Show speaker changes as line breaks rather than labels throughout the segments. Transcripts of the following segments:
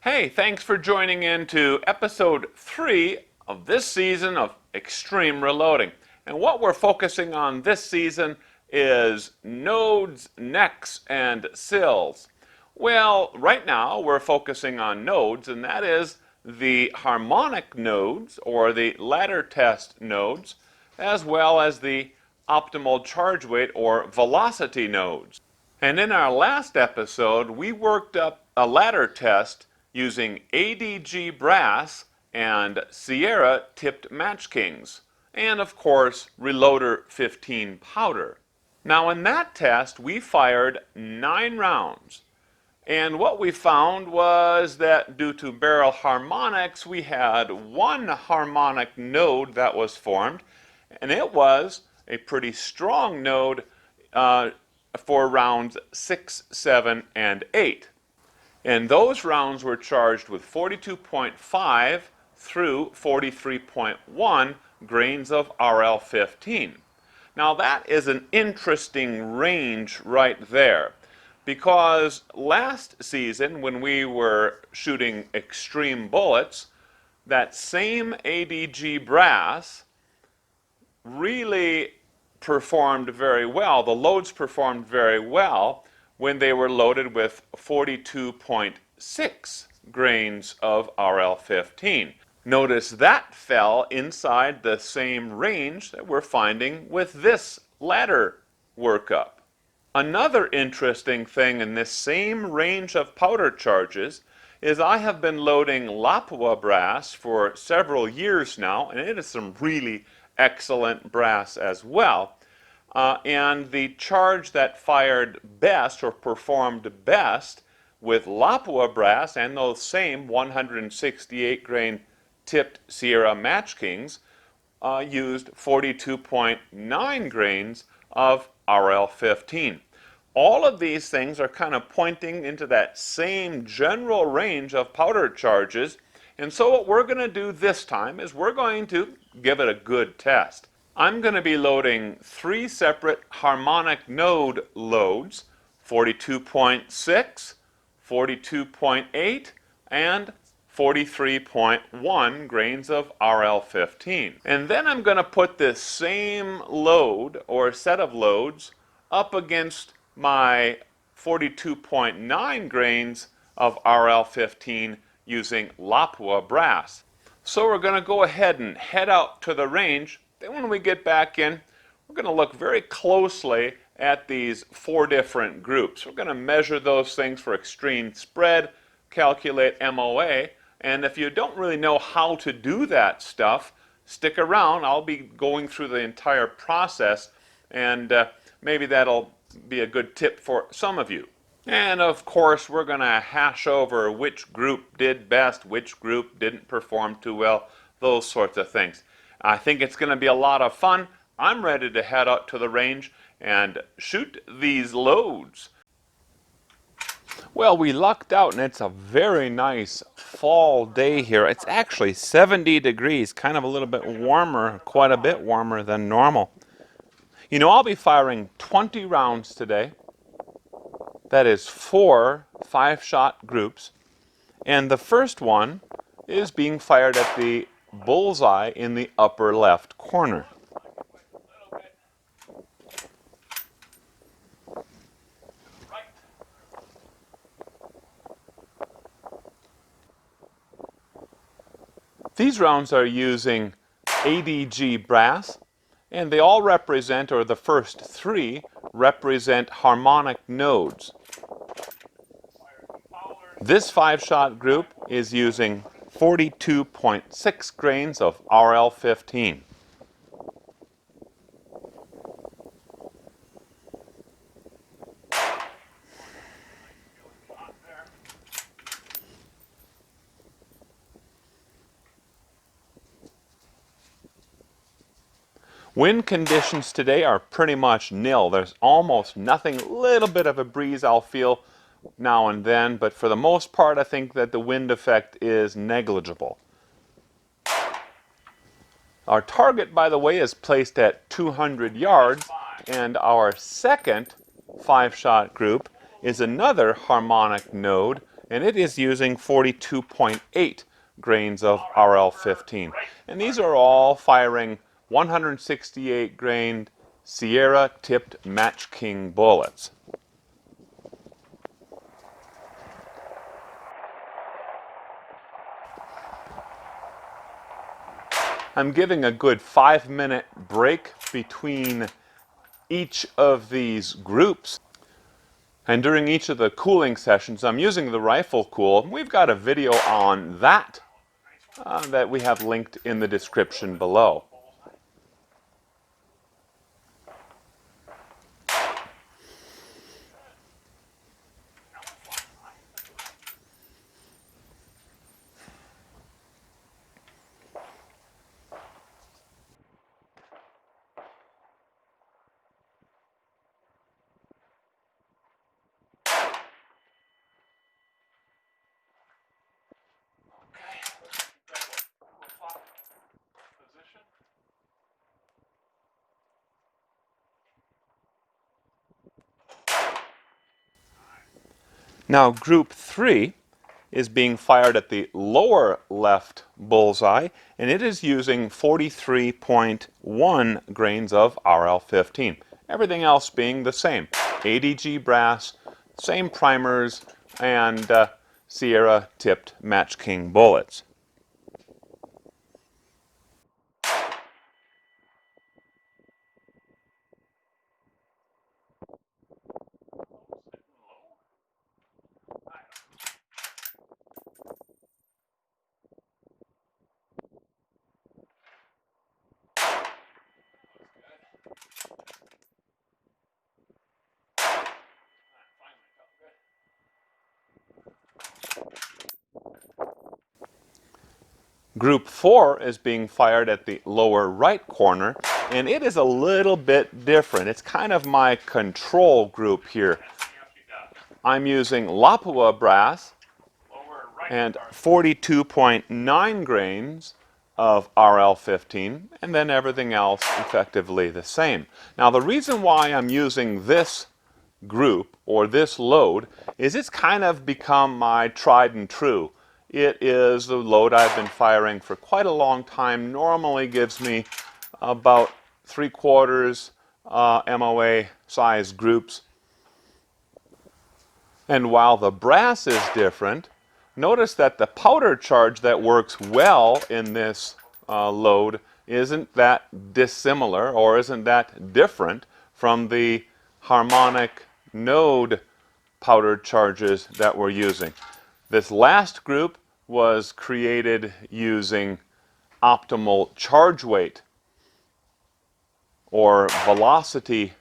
Hey, thanks for joining in to episode 3 of this season of Extreme Reloading. And what we're focusing on this season is nodes, necks, and sills. Well, right now we're focusing on nodes, and that is the harmonic nodes, or the ladder test nodes, as well as the optimal charge weight, or velocity nodes. And in our last episode, we worked up a ladder test using ADG brass and Sierra tipped match kings, and of course, Reloader 15 powder. Now in that test, we fired 9 rounds. And what we found was that due to barrel harmonics, we had one harmonic node that was formed, and it was a pretty strong node for rounds 6, 7, and 8. And those rounds were charged with 42.5 through 43.1 grains of RL-15. Now that is an interesting range right there, because last season when we were shooting extreme bullets, that same ADG brass really performed very well. The loads performed very well when they were loaded with 42.6 grains of RL-15. Notice that fell inside the same range that we're finding with this ladder workup. Another interesting thing in this same range of powder charges is I have been loading Lapua brass for several years now, and it is some really excellent brass as well. And the charge that fired best or performed best with Lapua brass and those same 168 grain tipped Sierra Match Kings used 42.9 grains of RL-15. All of these things are kind of pointing into that same general range of powder charges, and so what we're going to do this time is we're going to give it a good test. I'm going to be loading 3 separate harmonic node loads, 42.6, 42.8, and 43.1 grains of RL-15. And then I'm going to put this same load or set of loads up against my 42.9 grains of RL-15 using Lapua brass. So we're going to go ahead and head out to the range. Then when we get back in, we're going to look very closely at these 4 different groups. We're going to measure those things for extreme spread, calculate MOA, and if you don't really know how to do that stuff, stick around. I'll be going through the entire process, and maybe that'll be a good tip for some of you. And of course, we're going to hash over which group did best, which group didn't perform too well, those sorts of things. I think it's going to be a lot of fun. I'm ready to head out to the range and shoot these loads. Well, we lucked out, and it's a very nice fall day here. It's actually 70 degrees, kind of a little bit warmer, quite a bit warmer than normal. You know, I'll be firing 20 rounds today. That is 4 5-shot groups. And the first one is being fired at the bullseye in the upper left corner. These rounds are using ADG brass, and they all represent, or the first 3 represent harmonic nodes. This 5-shot group is using 42.6 grains of RL-15. Wind conditions today are pretty much nil. There's almost nothing, a little bit of a breeze I'll feel now and then, but for the most part I think that the wind effect is negligible. Our target, by the way, is placed at 200 yards, and our second 5-shot group is another harmonic node and it is using 42.8 grains of RL-15. And these are all firing 168 grain Sierra tipped Match King bullets. I'm giving a good 5-minute break between each of these groups. And during each of the cooling sessions, I'm using the rifle cool. We've got a video on that that we have linked in the description below. Now, group 3 is being fired at the lower left bullseye, and it is using 43.1 grains of RL-15. Everything else being the same. ADG brass, same primers, and Sierra tipped Match King bullets. Group 4 is being fired at the lower right corner, and it is a little bit different. It's kind of my control group here. I'm using Lapua brass and 42.9 grains of RL-15, and then everything else effectively the same. Now, the reason why I'm using this group or this load is it's kind of become my tried and true. It is the load I've been firing for quite a long time. Normally gives me about 3/4 MOA size groups. And while the brass is different, notice that the powder charge that works well in this load isn't that dissimilar or isn't that different from the harmonic node powder charges that we're using. This last group was created using optimal charge weight or velocity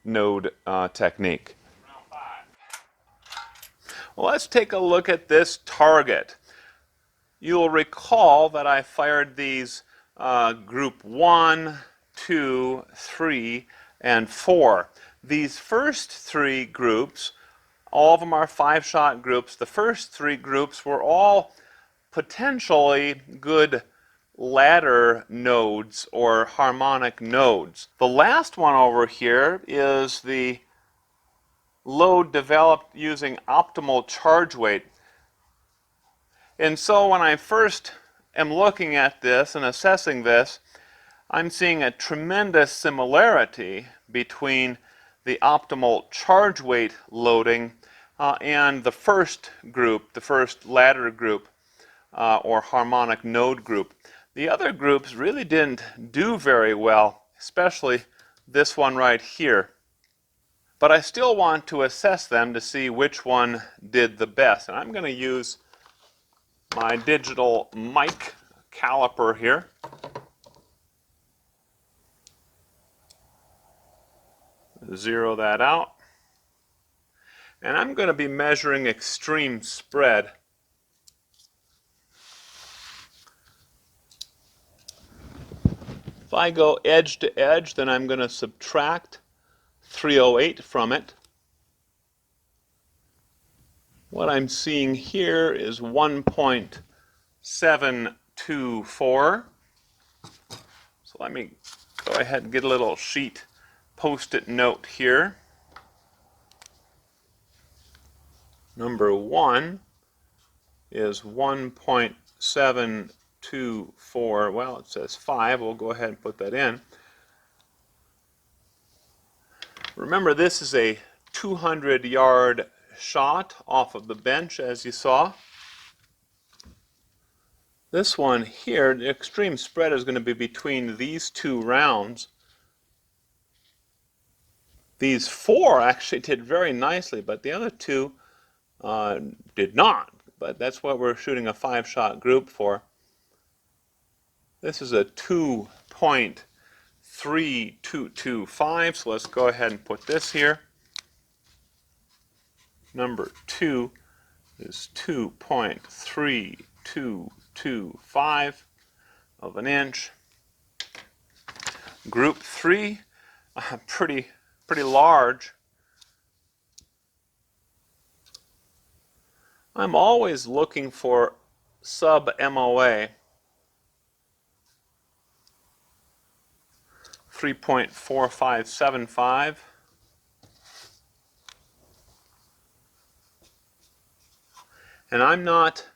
node technique. Well, let's take a look at this target. You'll recall that I fired these group 1, 2, 3, and 4. These first 3 groups, all of them are 5-shot groups. The first 3 groups were all potentially good ladder nodes or harmonic nodes. The last one over here is the load developed using optimal charge weight. And so when I first am looking at this and assessing this, I'm seeing a tremendous similarity between the optimal charge weight loading and the first group, the first ladder group or harmonic node group. The other groups really didn't do very well, especially this one right here. But I still want to assess them to see which one did the best. And I'm going to use my digital mic caliper here. Zero that out. And I'm going to be measuring extreme spread. If I go edge to edge, then I'm going to subtract 308 from it. What I'm seeing here is 1.724. So let me go ahead and get a little sheet post-it note here. Number 1 is 1.724. Well, it says 5. We'll go ahead and put that in. Remember, this is a 200-yard shot off of the bench, as you saw. This one here, the extreme spread is going to be between these two rounds. These four actually did very nicely, but the other two did not. But that's what we're shooting a 5-shot group for. This is a 2.3225, so let's go ahead and put this here. Number 2 is 2.3225 of an inch. Group 3, pretty large. I'm always looking for sub-MOA. 3.4575. And I'm not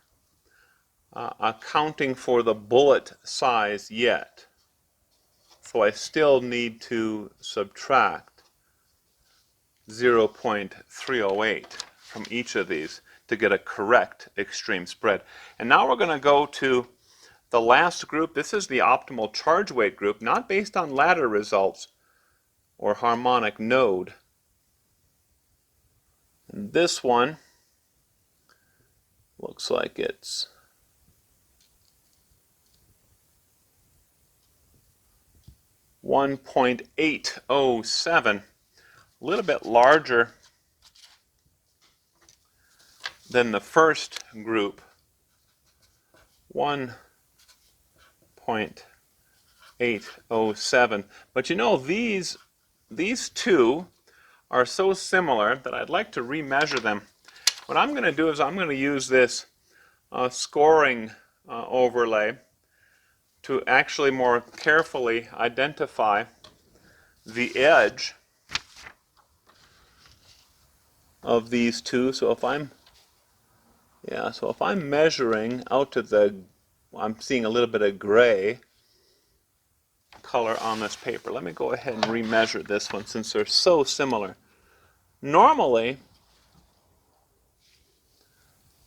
accounting for the bullet size yet. So I still need to subtract 0.308 from each of these to get a correct extreme spread. And now we're going to go to the last group. This is the optimal charge weight group, not based on ladder results or harmonic node. And this one looks like it's 1.807, a little bit larger than the first group, 1.807. But you know, these two are so similar that I'd like to remeasure them. What I'm going to do is I'm going to use this scoring overlay to actually more carefully identify the edge of these two. So if I'm measuring out to the, I'm seeing a little bit of gray color on this paper. Let me go ahead and remeasure this one since they're so similar. Normally,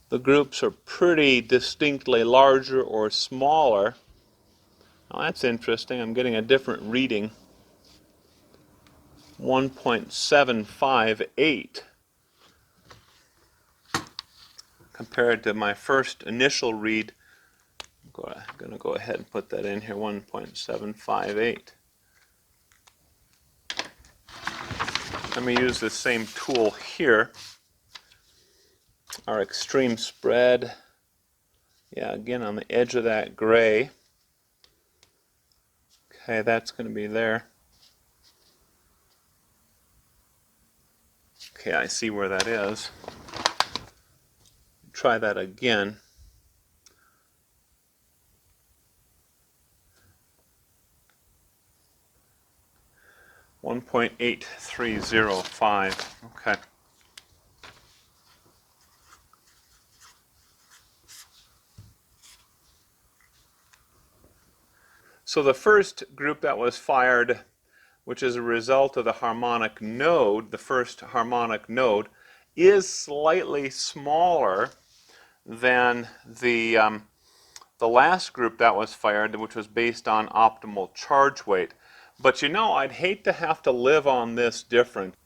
the groups are pretty distinctly larger or smaller. Now that's interesting. I'm getting a different reading. 1.758 compared to my first initial read. I'm going to go ahead and put that in here, 1.758. Let me use the same tool here. Our extreme spread, yeah, again on the edge of that gray. Okay, that's going to be there. Okay, I see where that is. Try that again. .8305. Okay. So the first group that was fired, which is a result of the harmonic node, the first harmonic node, is slightly smaller than the last group that was fired, which was based on optimal charge weight. But you know, I'd hate to have to live on this difference.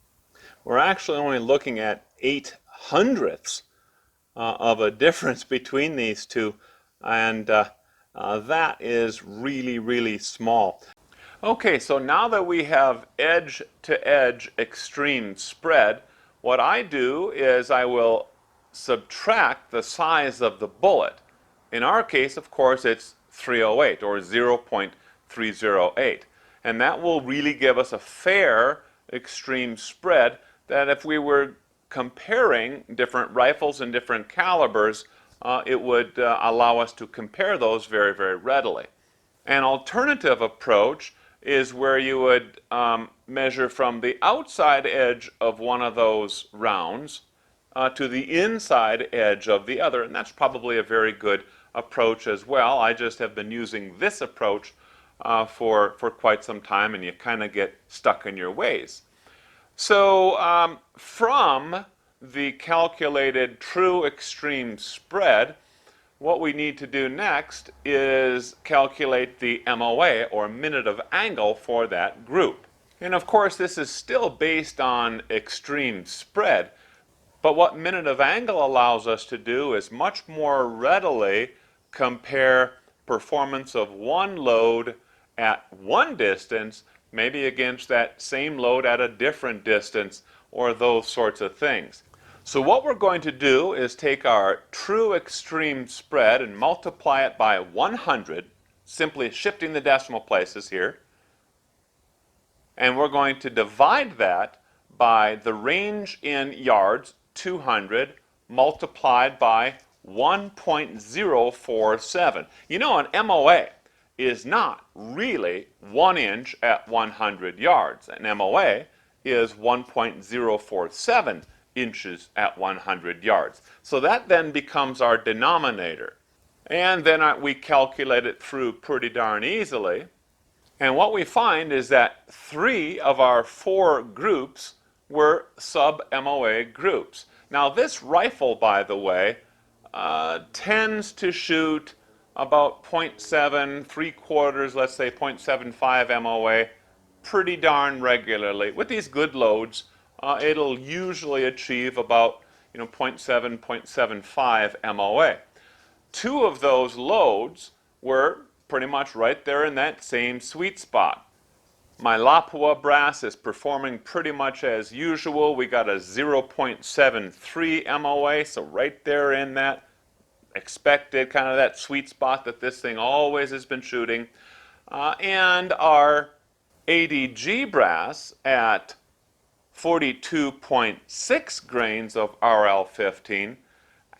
We're actually only looking at 0.08 of a difference between these two, and that is really, really small. Okay, so now that we have edge-to-edge extreme spread, what I do is I will subtract the size of the bullet. In our case, of course, it's 308 or 0.308. And that will really give us a fair extreme spread that if we were comparing different rifles and different calibers, it would allow us to compare those very, very readily. An alternative approach is where you would measure from the outside edge of one of those rounds to the inside edge of the other, and that's probably a very good approach as well. I just have been using this approach for quite some time, and you kind of get stuck in your ways. So from the calculated true extreme spread, what we need to do next is calculate the MOA, or minute of angle, for that group. And of course, this is still based on extreme spread, but what minute of angle allows us to do is much more readily compare performance of one load at one distance, maybe against that same load at a different distance, or those sorts of things. So what we're going to do is take our true extreme spread and multiply it by 100, simply shifting the decimal places here. And we're going to divide that by the range in yards, 200, multiplied by 1.047. You know, an MOA is not really 1 inch at 100 yards. An MOA is 1.047 inches at 100 yards. So that then becomes our denominator. And then we calculate it through pretty darn easily. And what we find is that 3 of our 4 groups were sub-MOA groups. Now this rifle, by the way, tends to shoot about 0.7, 3/4, let's say 0.75 MOA pretty darn regularly. With these good loads, it'll usually achieve about 0.7, 0.75 MOA. 2 of those loads were pretty much right there in that same sweet spot. My Lapua brass is performing pretty much as usual. We got a 0.73 MOA, so right there in that expected, kind of that sweet spot that this thing always has been shooting. And our ADG brass at 42.6 grains of RL15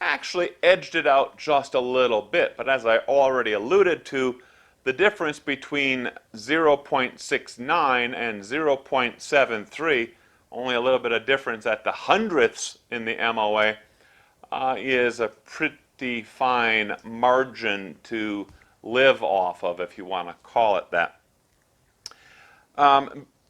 actually edged it out just a little bit. But as I already alluded to, the difference between 0.69 and 0.73, only a little bit of difference at the hundredths in the MOA, is a pretty fine margin to live off of, if you want to call it that.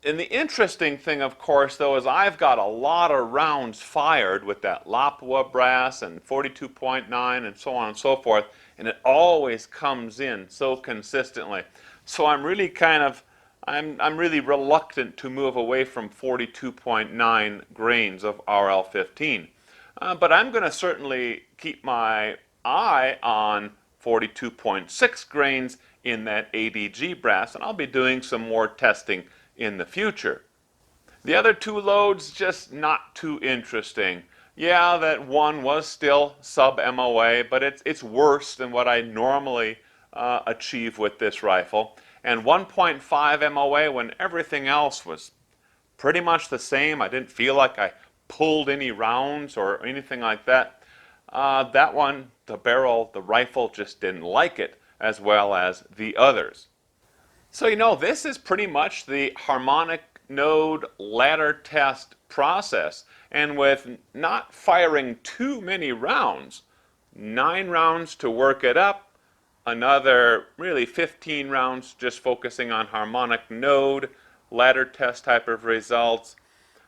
And the interesting thing, of course, though, is I've got a lot of rounds fired with that Lapua brass and 42.9 and so on and so forth, and it always comes in so consistently. So I'm really I'm really reluctant to move away from 42.9 grains of RL15. But I'm going to certainly keep my eye on 42.6 grains in that ADG brass, and I'll be doing some more testing in the future. The other 2 loads, just not too interesting. Yeah, that one was still sub-MOA, but it's worse than what I normally achieve with this rifle. And 1.5 MOA when everything else was pretty much the same. I didn't feel like I pulled any rounds or anything like that. That one, the rifle just didn't like it as well as the others. So this is pretty much the harmonic node ladder test process. And with not firing too many rounds, 9 rounds to work it up, another really 15 rounds just focusing on harmonic node ladder test type of results,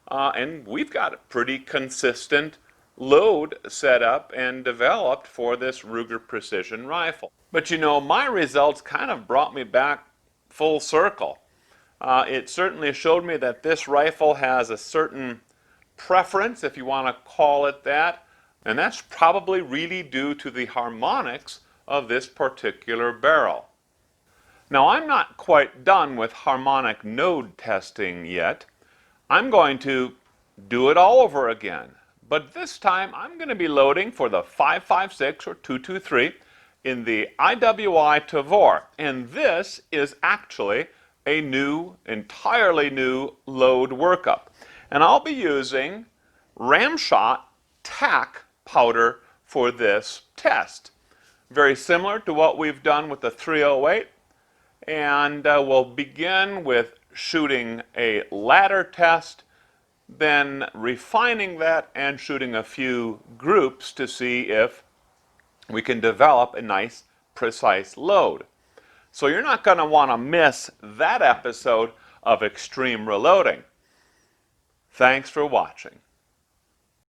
and we've got a pretty consistent load set up and developed for this Ruger precision rifle. But my results kind of brought me back full circle. It certainly showed me that this rifle has a certain preference, if you want to call it that, and that's probably really due to the harmonics of this particular barrel. Now, I'm not quite done with harmonic node testing yet. I'm going to do it all over again, but this time I'm going to be loading for the 5.56 or 223 in the IWI Tavor, and this is actually a entirely new load workup. And I'll be using Ramshot tack powder for this test. Very similar to what we've done with the 308, and we'll begin with shooting a ladder test then refining that and shooting a few groups to see if we can develop a nice, precise load. So you're not going to want to miss that episode of Extreme Reloading. Thanks for watching.